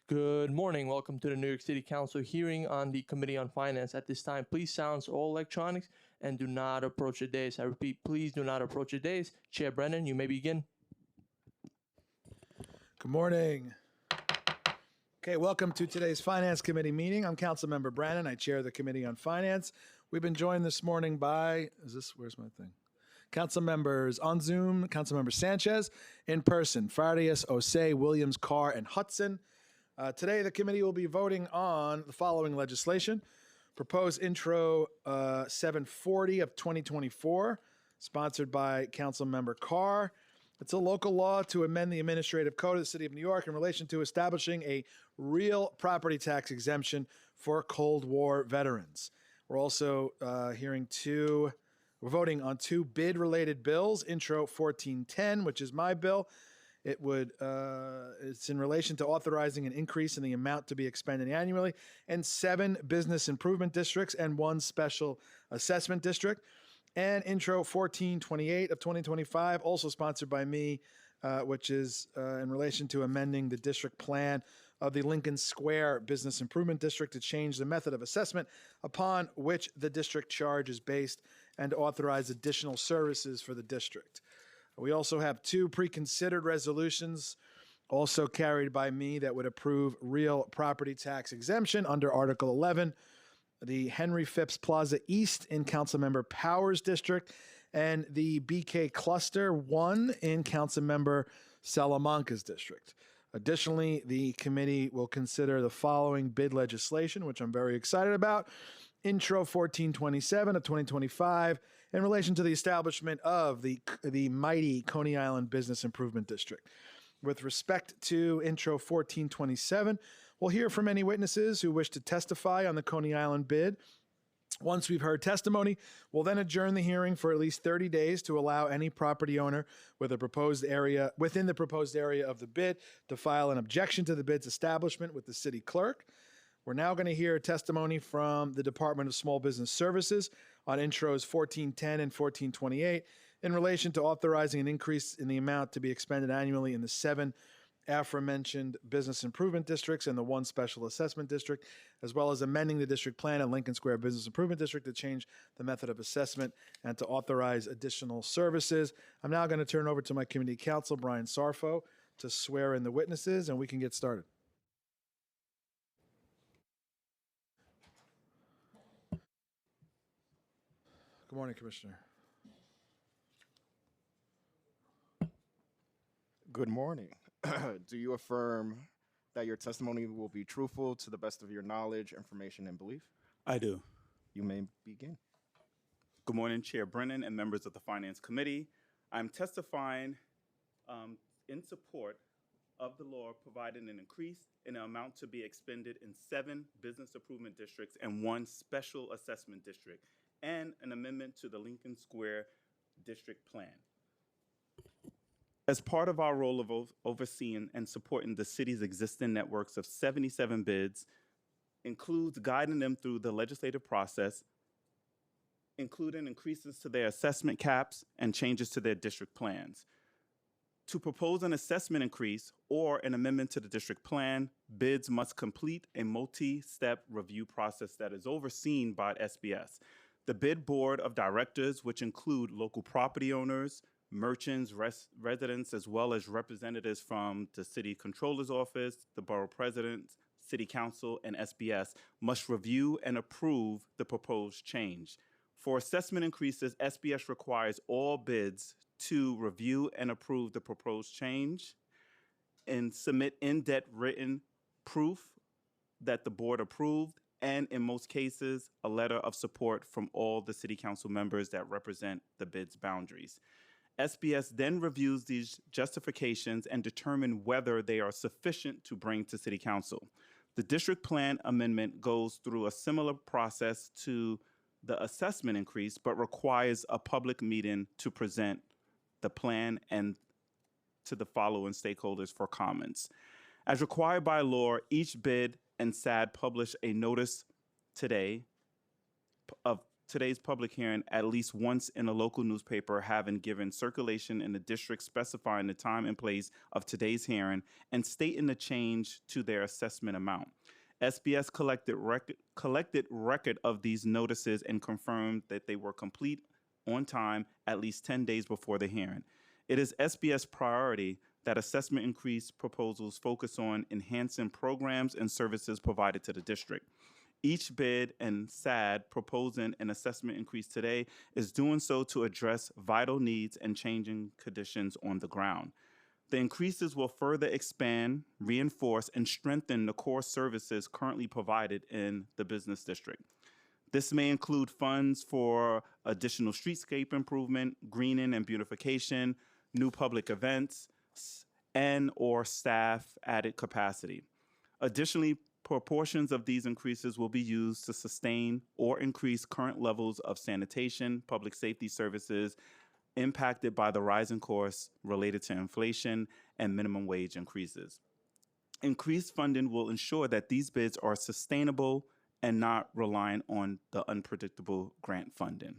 Good morning. Welcome to the New York City Council hearing on the Committee on Finance. At this time, please silence all electronics and do not approach the dais. I repeat, please do not approach the dais. Chair Brennan, you may begin. Good morning. Okay, welcome to today's Finance Committee meeting. I'm Councilmember Brannon. I chair the Committee on Finance. We've been joined this morning by, where's my thing? Council members on Zoom, Councilmember Sanchez, in person, Farias, Osei, Williams, Carr, and Hudson. Today, the committee will be voting on the following legislation. Proposed Intro 740 of 2024, sponsored by Councilmember Carr. It's a local law to amend the administrative code of the City of New York in relation to establishing a real property tax exemption for Cold War veterans. We're also we're voting on two bid-related bills. Intro 1410, which is my bill. It's in relation to authorizing an increase in the amount to be expended annually, and 7 business improvement districts and 1 special assessment district. And Intro 1428 of 2025, also sponsored by me, which is in relation to amending the district plan of the Lincoln Square Business Improvement District to change the method of assessment upon which the district charge is based and to authorize additional services for the district. We also have 2 pre-considered resolutions also carried by me that would approve real property tax exemption under Article 11, the Henry Phipps Plaza East in Councilmember Powers District, and the BK Cluster 1 in Councilmember Salamanca's district. Additionally, the committee will consider the following bid legislation, which I'm very excited about. Intro 1427 of 2025 in relation to the establishment of the mighty Coney Island Business Improvement District. With respect to Intro 1427, we'll hear from any witnesses who wish to testify on the Coney Island bid. Once we've heard testimony, we'll then adjourn the hearing for at least 30 days to allow any property owner within the proposed area of the bid to file an objection to the bid's establishment with the city clerk. We're now going to hear testimony from the Department of Small Business Services on intros 1410 and 1428 in relation to authorizing an increase in the amount to be expended annually in the 7 aforementioned business improvement districts and the 1 special assessment district, as well as amending the district plan at Lincoln Square Business Improvement District to change the method of assessment and to authorize additional services. I'm now going to turn over to my committee counsel, Brian Sarfo, to swear in the witnesses, and we can get started. Good morning, Commissioner. Good morning. Do you affirm that your testimony will be truthful to the best of your knowledge, information, and belief? I do. You may begin. Good morning, Chair Brennan and members of the Finance Committee. I'm testifying in support of the law providing an increase in the amount to be expended in 7 business improvement districts and 1 special assessment district, and an amendment to the Lincoln Square District Plan. As part of our role of overseeing and supporting the city's existing networks of 77 bids, includes guiding them through the legislative process, including increases to their assessment caps and changes to their district plans. To propose an assessment increase or an amendment to the district plan, bids must complete a multi-step review process that is overseen by SBS. The bid board of directors, which include local property owners, merchants, residents, as well as representatives from the city controller's office, the borough president, city council, and SBS, must review and approve the proposed change. For assessment increases, SBS requires all bids to review and approve the proposed change and submit in-depth written proof that the board approved, and in most cases, a letter of support from all the city council members that represent the bid's boundaries. SBS then reviews these justifications and determine whether they are sufficient to bring to city council. The district plan amendment goes through a similar process to the assessment increase, but requires a public meeting to present the plan and to the following stakeholders for comments. As required by law, each bid and SAD publish a notice today of today's public hearing at least once in a local newspaper having given circulation in the district specifying the time and place of today's hearing and stating the change to their assessment amount. SBS collected record of these notices and confirmed that they were complete on time at least 10 days before the hearing. It is SBS priority that assessment increase proposals focus on enhancing programs and services provided to the district. Each bid and SAD proposing an assessment increase today is doing so to address vital needs and changing conditions on the ground. The increases will further expand, reinforce, and strengthen the core services currently provided in the business district. This may include funds for additional streetscape improvement, greening and beautification, new public events, and or staff added capacity. Additionally, proportions of these increases will be used to sustain or increase current levels of sanitation, public safety services impacted by the rising costs related to inflation and minimum wage increases. Increased funding will ensure that these bids are sustainable and not reliant on the unpredictable grant funding.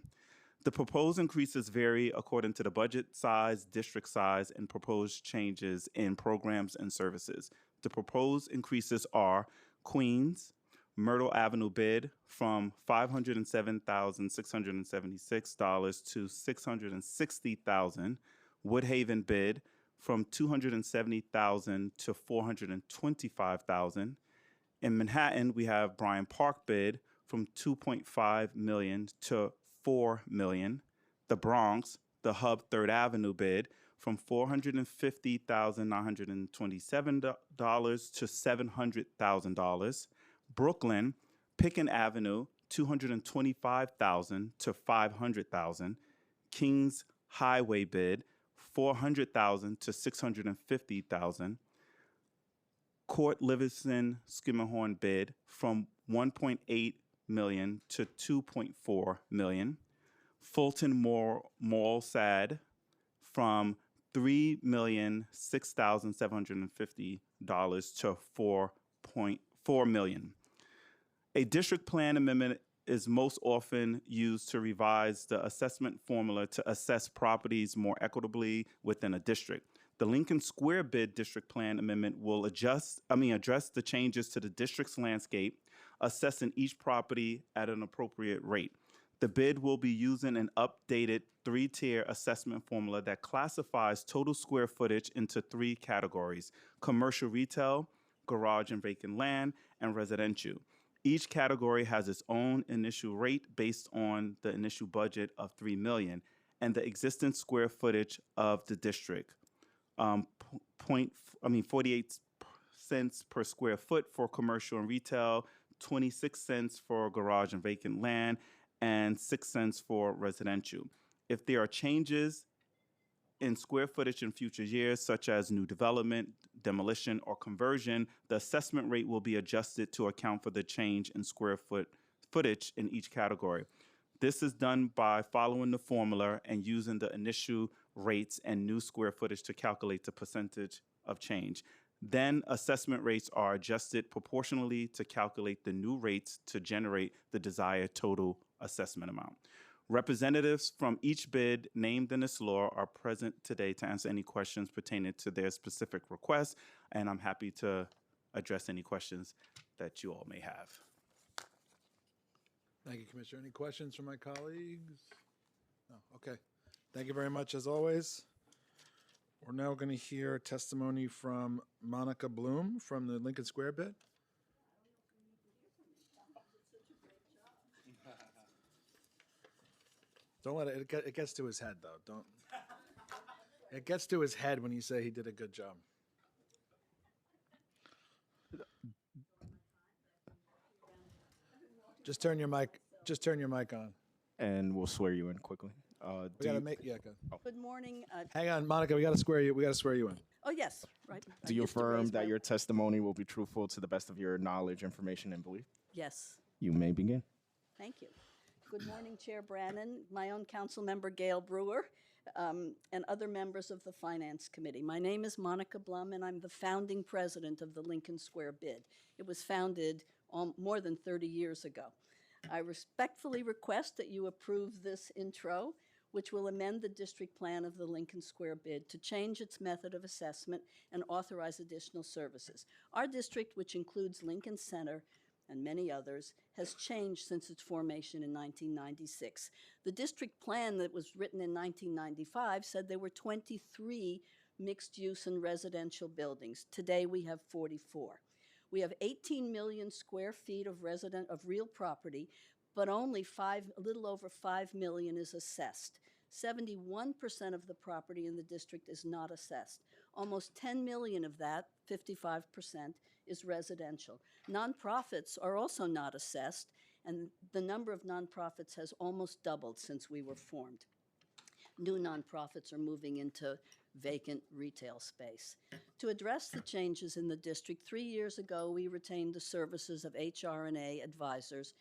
The proposed increases vary according to the budget size, district size, and proposed changes in programs and services. The proposed increases are Queens, Myrtle Avenue bid from $507,676 to $660,000. Woodhaven bid from $270,000 to $425,000. In Manhattan, we have Bryant Park bid from $2.5 million to $4 million. The Bronx, the Hub 3rd Avenue bid from $450,927 to $700,000. Brooklyn, Pickens Avenue, $225,000 to $500,000. Kings Highway bid, $400,000 to $650,000. Court Livingston Skimmerhorn bid from $1.8 million to $2.4 million. Fulton Mall SAD from $3,006,750 to $4.4 million. A district plan amendment is most often used to revise the assessment formula to assess properties more equitably within a district. The Lincoln Square bid district plan amendment will address the changes to the district's landscape, assessing each property at an appropriate rate. The bid will be using an updated 3-tier assessment formula that classifies total square footage into 3 categories: commercial retail, garage and vacant land, and residential. Each category has its own initial rate based on the initial budget of $3 million and the existing square footage of the district. 48 cents per square foot for commercial and retail, 26 cents for garage and vacant land, and 6 cents for residential. If there are changes in square footage in future years, such as new development, demolition, or conversion, the assessment rate will be adjusted to account for the change in square footage in each category. This is done by following the formula and using the initial rates and new square footage to calculate the percentage of change. Then assessment rates are adjusted proportionally to calculate the new rates to generate the desired total assessment amount. Representatives from each bid named in this law are present today to answer any questions pertaining to their specific requests, and I'm happy to address any questions that you all may have. Thank you, Commissioner. Any questions from my colleagues? No. Okay. Thank you very much, as always. We're now going to hear testimony from Monica Bloom from the Lincoln Square bid. Don't let it gets to his head, though. Don't. It gets to his head when you say he did a good job. Just turn your mic on. And we'll swear you in quickly. We gotta make go. Good morning. Hang on, Monica. We gotta swear you in. Oh, yes, right. Do you I used to affirm raise that my- your testimony will be truthful to the best of your knowledge, information, and belief? Yes, You may begin. thank you. Good morning, Chair Brannon, my own council member Gail Brewer, and other members of the Finance Committee. My name is Monica Blum, and I'm the founding president of the Lincoln Square bid. It was founded more than 30 years ago. I respectfully request that you approve this intro, which will amend the district plan of the Lincoln Square bid to change its method of assessment and authorize additional services. Our district, which includes Lincoln Center and many others, has changed since its formation in 1996. The district plan that was written in 1995 said there were 23 mixed-use and residential buildings. Today, we have 44. We have 18 million square feet of real property, but only a little over 5 million is assessed. 71% of the property in the district is not assessed. Almost 10 million of that, 55%, is residential. Nonprofits are also not assessed, and the number of nonprofits has almost doubled since we were formed. New nonprofits are moving into vacant retail space. To address the changes in the district, 3 years ago, we retained the services of HR&A advisors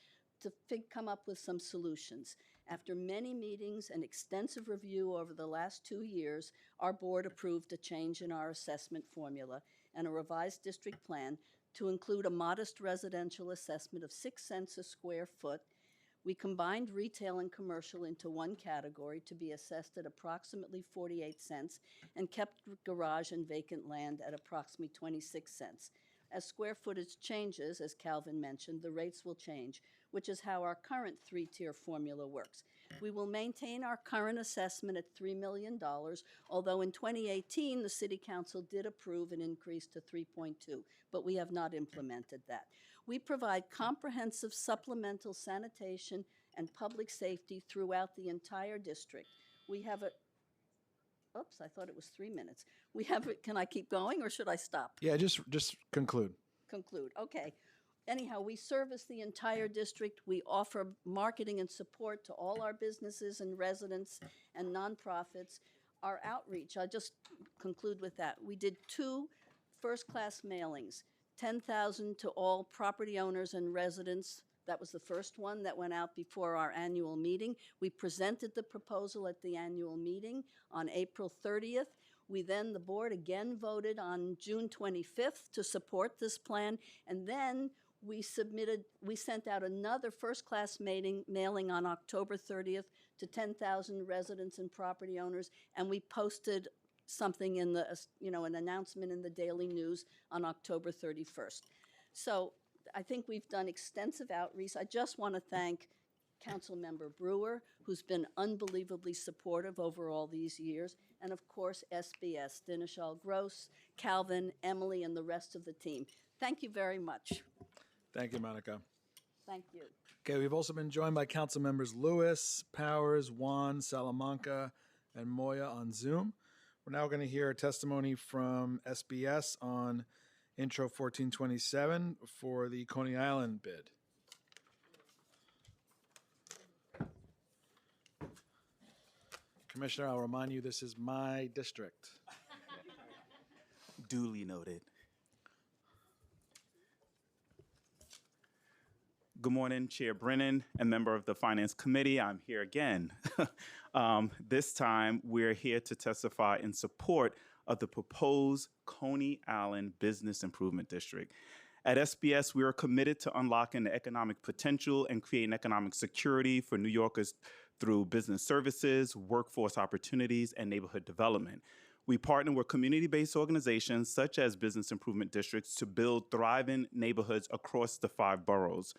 to come up with some solutions. After many meetings and extensive review over the last 2 years, our board approved a change in our assessment formula and a revised district plan to include a modest residential assessment of 6 cents a square foot. We combined retail and commercial into one category to be assessed at approximately 48 cents and kept garage and vacant land at approximately 26 cents. As square footage changes, as Calvin mentioned, the rates will change, which is how our current three-tier formula works. We will maintain our current assessment at $3 million, although in 2018, the City Council did approve an increase to 3.2, but we have not implemented that. We provide comprehensive supplemental sanitation and public safety throughout the entire district. We have a, oops, I thought it was 3 minutes. We have, can I keep going or should I stop? Yeah, just conclude. Conclude, okay. Anyhow, we service the entire district. We offer marketing and support to all our businesses and residents and nonprofits. Our outreach, I'll just conclude with that. We did 2 first-class mailings, 10,000 to all property owners and residents. That was the first one that went out before our annual meeting. We presented the proposal at the annual meeting on April 30th. The board again voted on June 25th to support this plan, and then we sent out another first-class mailing on October 30th to 10,000 residents and property owners, and we posted something in the, an announcement in the Daily News on October 31st. So I think we've done extensive outreach. I just want to thank Councilmember Brewer, who's been unbelievably supportive over all these years, and of course SBS, Dinashal Gross, Calvin, Emily, and the rest of the team. Thank you very much. Thank you, Monica. Thank you. Okay, we've also been joined by council members Lewis, Powers, Juan, Salamanca, and Moya on Zoom. We're now going to hear a testimony from SBS on Intro 1427 for the Coney Island bid. Commissioner, I'll remind you, this is my district. Duly noted. Good morning, Chair Brennan and member of the Finance Committee. I'm here again. This time, we're here to testify in support of the proposed Coney Island Business Improvement District. At SBS, we are committed to unlocking the economic potential and creating economic security for New Yorkers through business services, workforce opportunities, and neighborhood development. We partner with community-based organizations such as business improvement districts to build thriving neighborhoods across the 5 boroughs.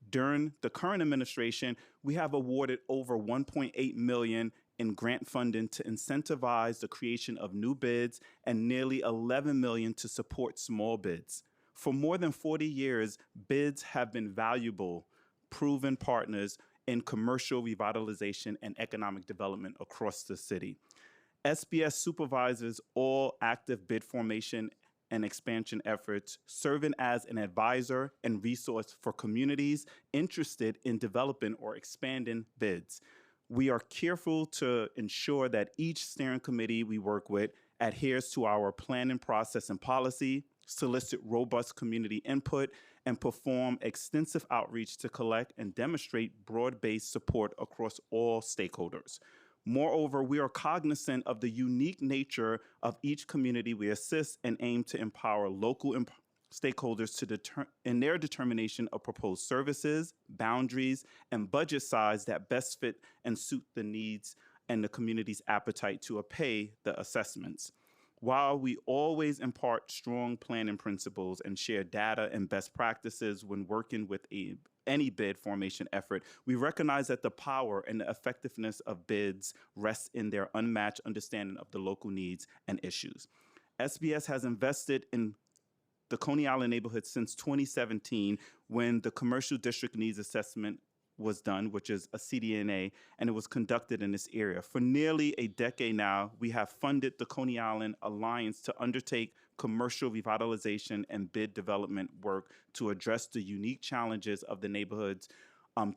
During the current administration, we have awarded over $1.8 million in grant funding to incentivize the creation of new bids and nearly $11 million to support small bids. For more than 40 years, bids have been valuable, proven partners in commercial revitalization and economic development across the city. SBS supervises all active bid formation and expansion efforts, serving as an advisor and resource for communities interested in developing or expanding bids. We are careful to ensure that each steering committee we work with adheres to our planning process and policy, solicit robust community input, and perform extensive outreach to collect and demonstrate broad-based support across all stakeholders. Moreover, we are cognizant of the unique nature of each community we assist and aim to empower local stakeholders in their determination of proposed services, boundaries, and budget size that best fit and suit the needs and the community's appetite to pay the assessments. While we always impart strong planning principles and share data and best practices when working with any bid formation effort, we recognize that the power and the effectiveness of bids rests in their unmatched understanding of the local needs and issues. SBS has invested in the Coney Island neighborhood since 2017 when the Commercial District Needs Assessment was done, which is a CDNA, and it was conducted in this area. For nearly a decade now, we have funded the Coney Island Alliance to undertake commercial revitalization and bid development work to address the unique challenges of the neighborhood's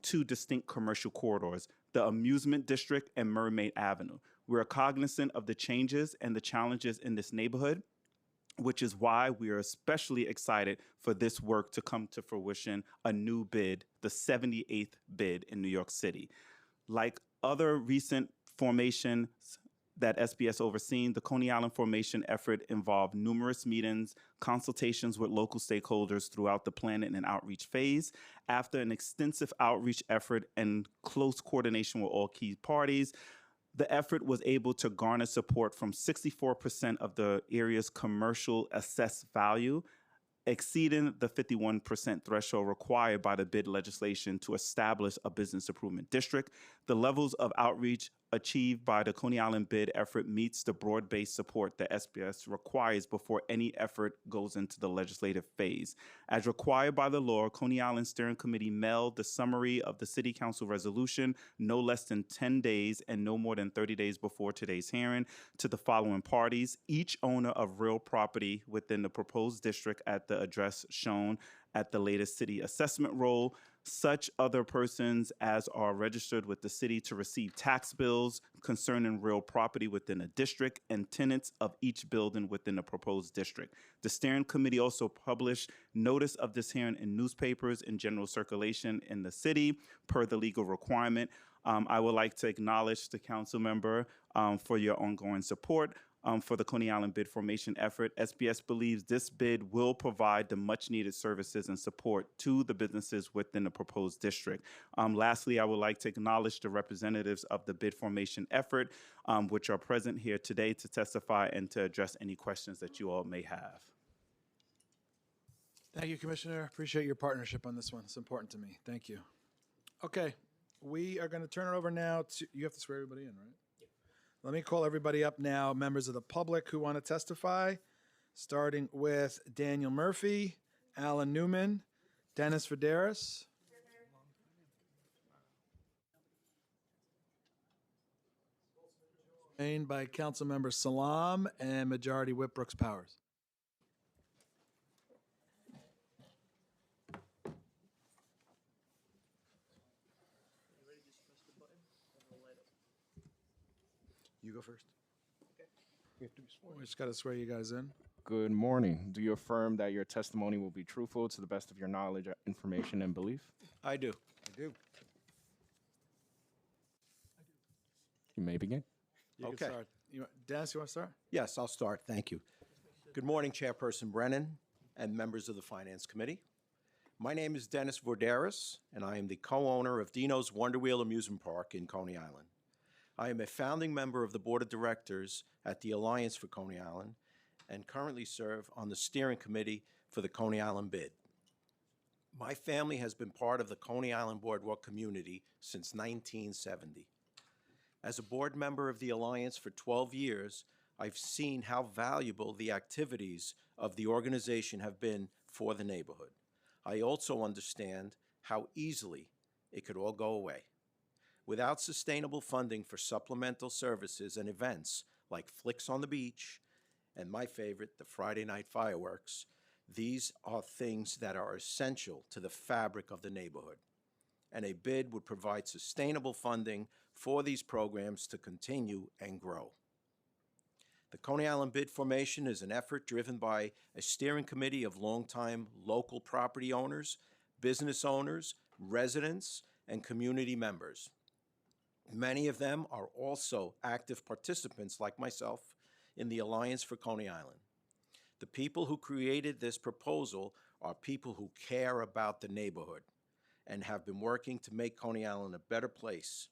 two distinct commercial corridors, the Amusement District and Mermaid Avenue. We're cognizant of the changes and the challenges in this neighborhood, which is why we are especially excited for this work to come to fruition, a new bid, the 78th bid in New York City. Like other recent formations that SBS overseen, the Coney Island formation effort involved numerous meetings, consultations with local stakeholders throughout the planning and outreach phase. After an extensive outreach effort and close coordination with all key parties, the effort was able to garner support from 64% of the area's commercial assessed value, exceeding the 51% threshold required by the bid legislation to establish a business improvement district. The levels of outreach achieved by the Coney Island bid effort meets the broad-based support that SBS requires before any effort goes into the legislative phase. As required by the law, Coney Island Steering Committee mailed the summary of the City Council resolution no less than 10 days and no more than 30 days before today's hearing to the following parties: each owner of real property within the proposed district at the address shown at the latest city assessment roll, such other persons as are registered with the city to receive tax bills concerning real property within a district, and tenants of each building within the proposed district. The steering committee also published notice of this hearing in newspapers in general circulation in the city per the legal requirement. I would like to acknowledge the council member for your ongoing support. For the Coney Island bid formation effort. SBS believes this bid will provide the much needed services and support to the businesses within the proposed district. Lastly, I would like to acknowledge the representatives of the bid formation effort, which are present here today to testify and to address any questions that you all may have. Thank you, Commissioner. Appreciate your partnership on this one. It's important to me. Thank you. Okay, we are going to turn it over now to, you have to swear everybody in, right? Let me call everybody up now, members of the public who want to testify, starting with Daniel Murphy, Alan Newman, Dennis Vidaris. Named by Councilmember Salam and Majority Whip Brooks Powers. You go first. Okay. We just got to swear you guys in. Good morning. Do you affirm that your testimony will be truthful to the best of your knowledge, information, and belief? I do. I do. You may begin. You Okay. can start. Dennis, you want to start? Yes, I'll start. Thank you. Good morning, Chairperson Brennan and members of the Finance Committee. My name is Dennis Vordaris, and I am the co-owner of Dino's Wonder Wheel Amusement Park in Coney Island. I am a founding member of the Board of Directors at the Alliance for Coney Island and currently serve on the steering committee for the Coney Island bid. My family has been part of the Coney Island Boardwalk community since 1970. As a board member of the Alliance for 12 years, I've seen how valuable the activities of the organization have been for the neighborhood. I also understand how easily it could all go away. Without sustainable funding for supplemental services and events like Flicks on the Beach and my favorite, the Friday night fireworks, these are things that are essential to the fabric of the neighborhood. And a bid would provide sustainable funding for these programs to continue and grow. The Coney Island bid formation is an effort driven by a steering committee of longtime local property owners, business owners, residents, and community members. Many of them are also active participants, like myself, in the Alliance for Coney Island. The people who created this proposal are people who care about the neighborhood and have been working to make Coney Island a better place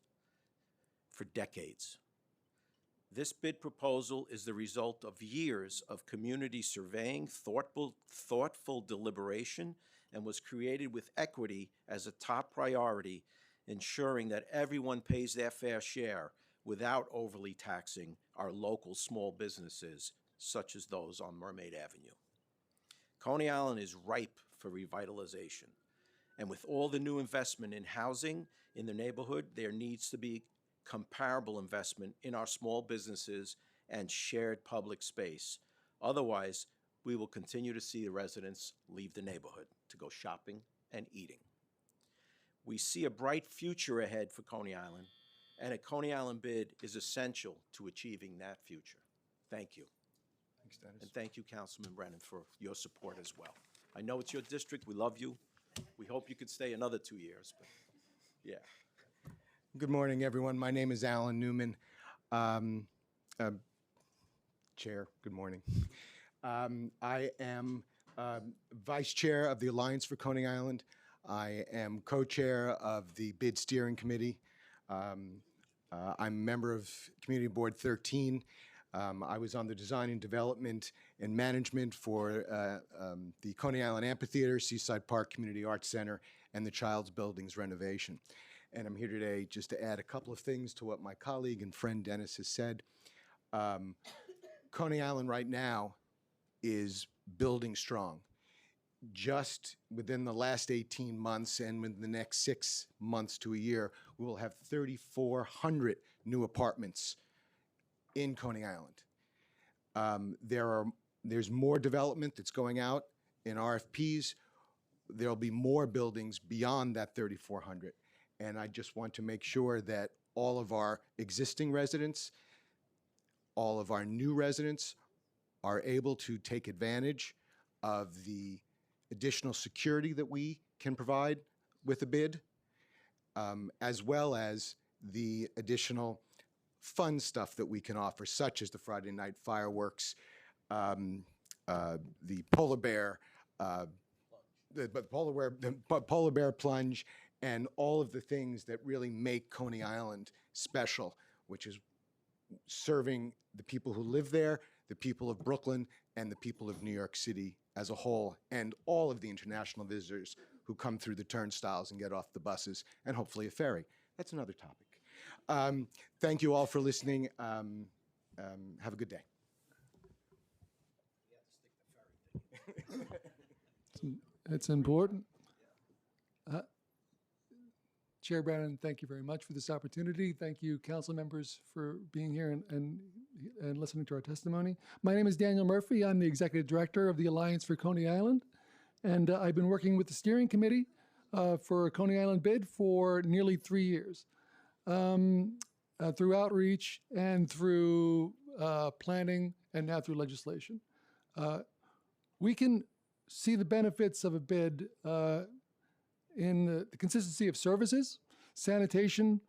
for decades. This bid proposal is the result of years of community surveying, thoughtful deliberation, and was created with equity as a top priority, ensuring that everyone pays their fair share without overly taxing our local small businesses, such as those on Mermaid Avenue. Coney Island is ripe for revitalization, and with all the new investment in housing in the neighborhood, there needs to be comparable investment in our small businesses and shared public space. Otherwise, we will continue to see the residents leave the neighborhood to go shopping and eating. We see a bright future ahead for Coney Island, and a Coney Island bid is essential to achieving that future. Thank you. Thanks, Dennis. And thank you, Councilman Brennan, for your support as well. I know it's your district. We love you. We hope you could stay another 2 years, but yeah. Good morning, everyone. My name is Alan Newman. Chair, good morning. I am Vice Chair of the Alliance for Coney Island. I am co-chair of the Bid Steering Committee. I'm a member of Community Board 13. I was on the design and development and management for the Coney Island Amphitheater, Seaside Park Community Arts Center, and the Child's Buildings renovation. And I'm here today just to add a couple of things to what my colleague and friend Dennis has said. Coney Island right now is building strong. Just within the last 18 months and within the next 6 months to a year, we will have 3,400 new apartments in Coney Island. There's more development that's going out in RFPs. There'll be more buildings beyond that 3,400. And I just want to make sure that all of our existing residents, all of our new residents are able to take advantage of the additional security that we can provide with a bid, as well as the additional fun stuff that we can offer, such as the Friday night fireworks, the polar bear, the polar bear plunge, and all of the things that really make Coney Island special, which is serving the people who live there, the people of Brooklyn, and the people of New York City as a whole, and all of the international visitors who come through the turnstiles and get off the buses, and hopefully a ferry. That's another topic. Thank you all for listening. Have a good day. It's important. Chair Brennan, thank you very much for this opportunity. Thank you, council members, for being here and listening to our testimony. My name is Daniel Murphy. I'm the executive director of the Alliance for Coney Island, and I've been working with the steering committee for a Coney Island bid for nearly 3 years, through outreach and through planning and now through legislation. We can see the benefits of a bid in the consistency of services, sanitation,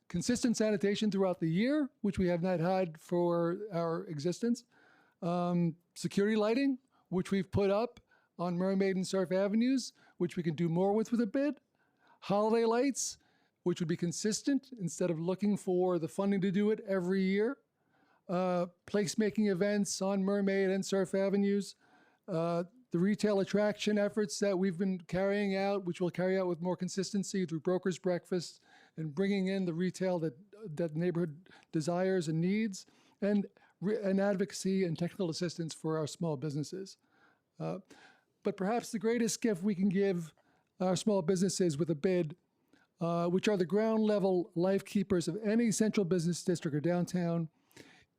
consistent sanitation throughout the year, which we have not had for our existence, security lighting, which we've put up on Mermaid and Surf Avenues, which we can do more with a bid, holiday lights, which would be consistent instead of looking for the funding to do it every year, placemaking events on Mermaid and Surf Avenues, the retail attraction efforts that we've been carrying out, which we'll carry out with more consistency through Brokers Breakfast and bringing in the retail that the neighborhood desires and needs, and advocacy and technical assistance for our small businesses. But perhaps the greatest gift we can give our small businesses with a bid, which are the ground level life keepers of any central business district or downtown,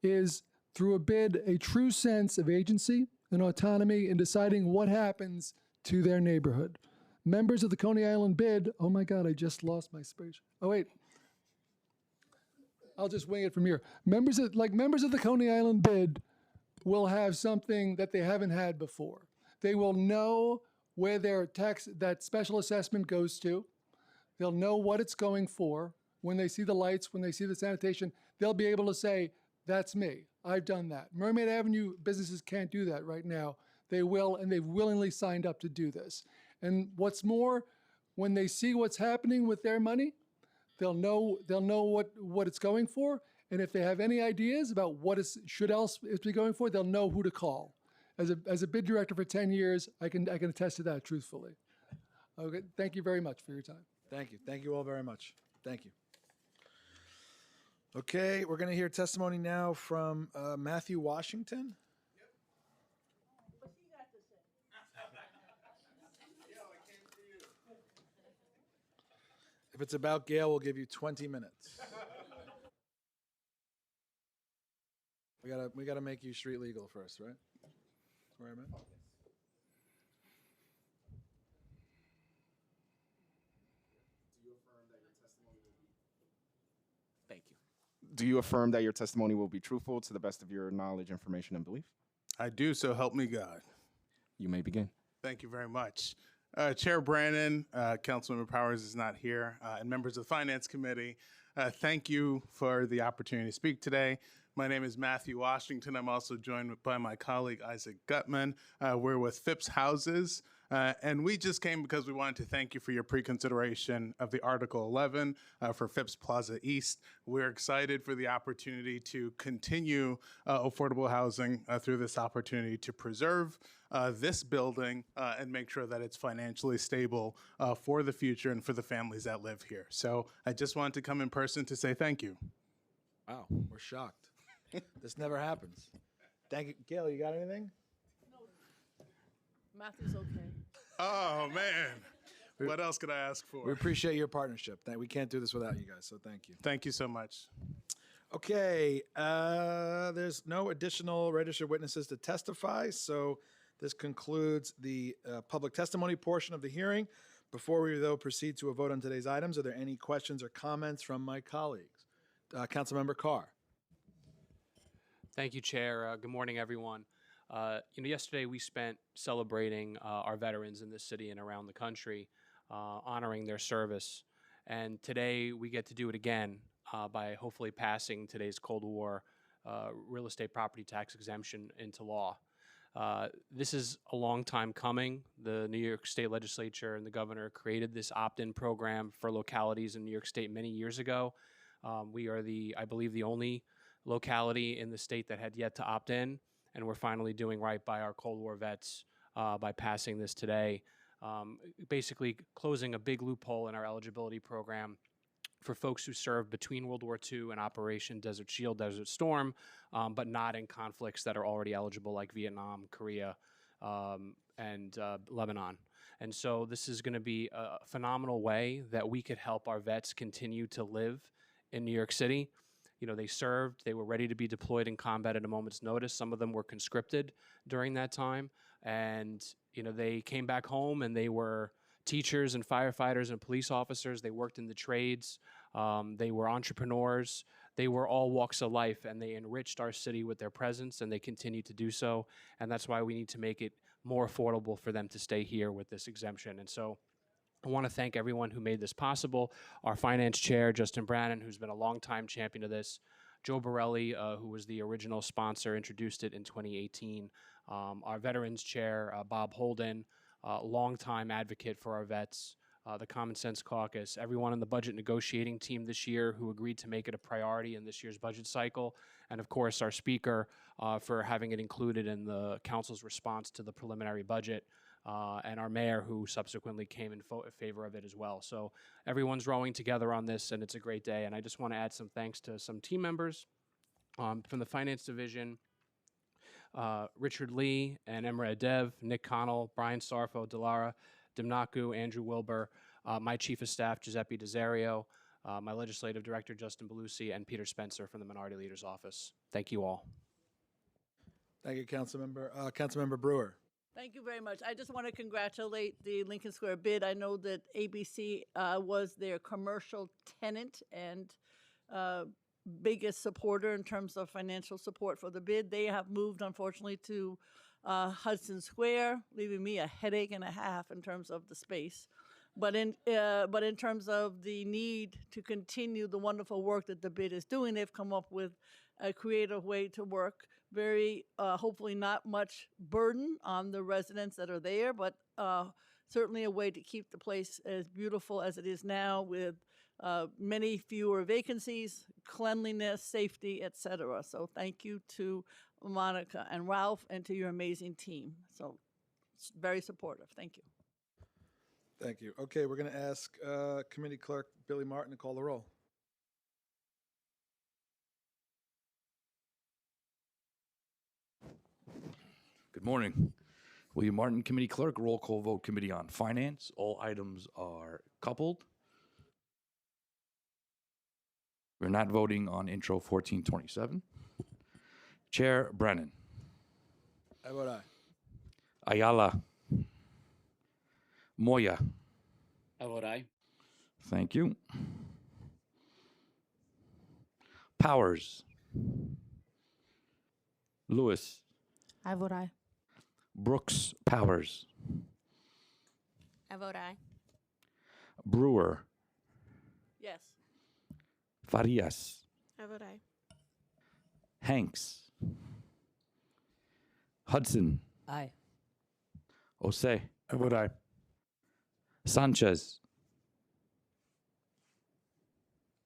is through a bid, a true sense of agency and autonomy in deciding what happens to their neighborhood. Members of the Coney Island bid, oh my God, I just lost my space. Oh wait, I'll just wing it from here. Members of the Coney Island bid will have something that they haven't had before. They will know where their that special assessment goes to. They'll know what it's going for. When they see the lights, when they see the sanitation, they'll be able to say, that's me. I've done that. Mermaid Avenue businesses can't do that right now. They will, and they've willingly signed up to do this. And what's more, when they see what's happening with their money, they'll know what it's going for. And if they have any ideas about what should else it be going for, they'll know who to call. As a bid director for 10 years, I can attest to that truthfully. Okay, thank you very much for your time. Thank you. Thank you all very much. Thank you. Okay, we're going to hear testimony now from Matthew Washington. If it's about Gail, we'll give you 20 minutes. We gotta make you street legal first, right? Where am I? Thank you. Do you affirm that your testimony will be truthful to the best of your knowledge, information, and belief? I do, so help me God. You may begin. Thank you very much. Chair Brannon, Councilmember Powers is not here, and members of the Finance Committee, thank you for the opportunity to speak today. My name is Matthew Washington. I'm also joined by my colleague, Isaac Gutman. We're with Phipps Houses, and we just came because we wanted to thank you for your pre-consideration of the Article 11 for Phipps Plaza East. We're excited for the opportunity to continue affordable housing through this opportunity to preserve this building and make sure that it's financially stable for the future and for the families that live here. So I just wanted to come in person to say thank you. Wow, we're shocked. This never happens. Thank you. Gail, you got anything? Matthew's okay. Oh, man. What else could I ask for? We appreciate your partnership. We can't do this without you guys, so thank you. Thank you so much. Okay, there's no additional registered witnesses to testify, so this concludes the public testimony portion of the hearing. Before we, though, proceed to a vote on today's items, are there any questions or comments from my colleagues? Councilmember Carr. Thank you, Chair. Good morning, everyone. Yesterday we spent celebrating our veterans in this city and around the country, honoring their service. And today we get to do it again by hopefully passing today's Cold War real estate property tax exemption into law. This is a long time coming. The New York State Legislature and the governor created this opt-in program for localities in New York State many years ago. We are I believe, the only locality in the state that had yet to opt in, and we're finally doing right by our Cold War vets by passing this today, basically closing a big loophole in our eligibility program for folks who served between World War II and Operation Desert Shield, Desert Storm, but not in conflicts that are already eligible like Vietnam, Korea, and Lebanon. And so this is going to be a phenomenal way that we could help our vets continue to live in New York City. They served, they were ready to be deployed in combat at a moment's notice. Some of them were conscripted during that time. And, they came back home and they were teachers and firefighters and police officers. They worked in the trades. They were entrepreneurs. They were all walks of life, and they enriched our city with their presence, and they continue to do so. And that's why we need to make it more affordable for them to stay here with this exemption. And so I want to thank everyone who made this possible. Our finance chair, Justin Brannon, who's been a longtime champion of this. Joe Borelli, who was the original sponsor, introduced it in 2018. Our veterans chair, Bob Holden, longtime advocate for our vets. The Common Sense Caucus, everyone on the budget negotiating team this year who agreed to make it a priority in this year's budget cycle, and of course our speaker for having it included in the council's response to the preliminary budget. And our mayor, who subsequently came in favor of it as well. So everyone's rowing together on this, and it's a great day. And I just want to add some thanks to some team members from the Finance Division, Richard Lee and Emra Adev, Nick Connell, Brian Sarfo, Delara Dimnaku, Andrew Wilbur, my Chief of Staff, Giuseppe Desario, my Legislative Director, Justin Belusi, and Peter Spencer from the Minority Leader's Office. Thank you all. Thank you, Councilmember. Councilmember Brewer. Thank you very much. I just want to congratulate the Lincoln Square bid. I know that ABC was their commercial tenant and biggest supporter in terms of financial support for the bid. They have moved, unfortunately, to Hudson Square, leaving me a headache and a half in terms of the space. But in terms of the need to continue the wonderful work that the bid is doing, they've come up with a creative way to work. Very hopefully not much burden on the residents that are there, but certainly a way to keep the place as beautiful as it is now, with many fewer vacancies, cleanliness, safety, etc. So thank you to Monica and Ralph and to your amazing team. So it's very supportive. Thank you. Thank you. Okay, we're going to ask Committee Clerk Billy Martin to call the roll. Good morning. William Martin, Committee Clerk, roll call vote, Committee on Finance. All items are coupled. We're not voting on Intro 1427. Chair Brennan. I vote aye. Ayala. Moya. I vote aye. Thank you. Powers. Lewis. I vote aye. Brooks Powers. I vote aye. Brewer. Yes. Farias. I vote aye. Hanks. Hudson. Aye. Osei. I vote aye. Sanchez.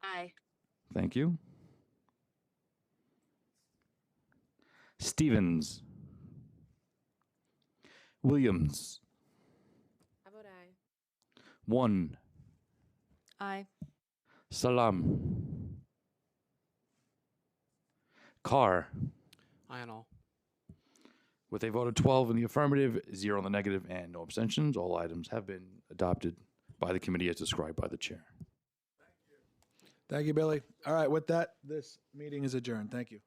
Aye. Thank you. Stevens. Williams. I vote aye. 1. Aye. Salam. Carr. Aye on all. With a vote of 12 in the affirmative, 0 in the negative, and no abstentions, all items have been adopted by the committee as described by the chair. Thank you, Billy. All right, with that, this meeting is adjourned. Thank you.